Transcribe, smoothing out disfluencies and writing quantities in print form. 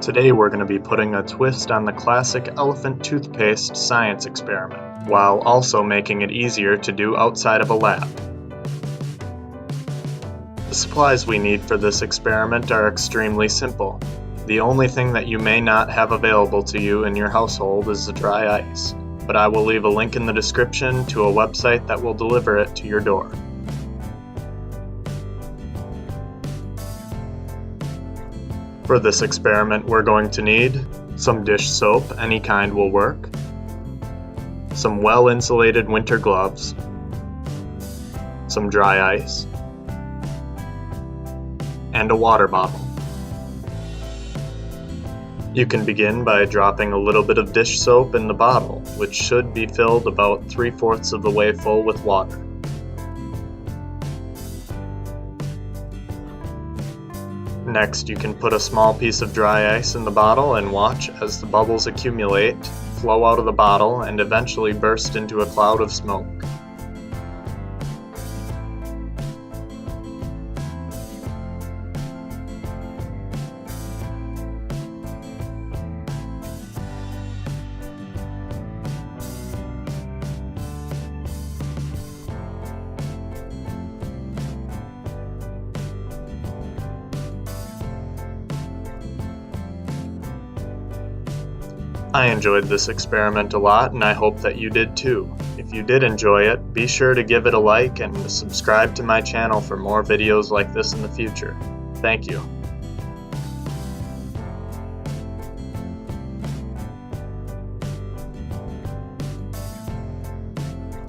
Today we're going to be putting a twist on the classic elephant toothpaste science experiment, while also making it easier to do outside of a lab. The supplies we need for this experiment are extremely simple. The only thing that you may not have available to you in your household is the dry ice, but I will leave a link in the description to a website that will deliver it to your door. For this experiment, we're going to need some dish soap, any kind will work, some well-insulated winter gloves, some dry ice, and a water bottle. You can begin by dropping a little bit of dish soap in the bottle, which should be filled about 3/4 of the way full with water. Next, you can put a small piece of dry ice in the bottle and watch as the bubbles accumulate, flow out of the bottle, and eventually burst into a cloud of smoke. I enjoyed this experiment a lot, and I hope that you did too. If you did enjoy it, be sure to give it a like and subscribe to my channel for more videos like this in the future. Thank you.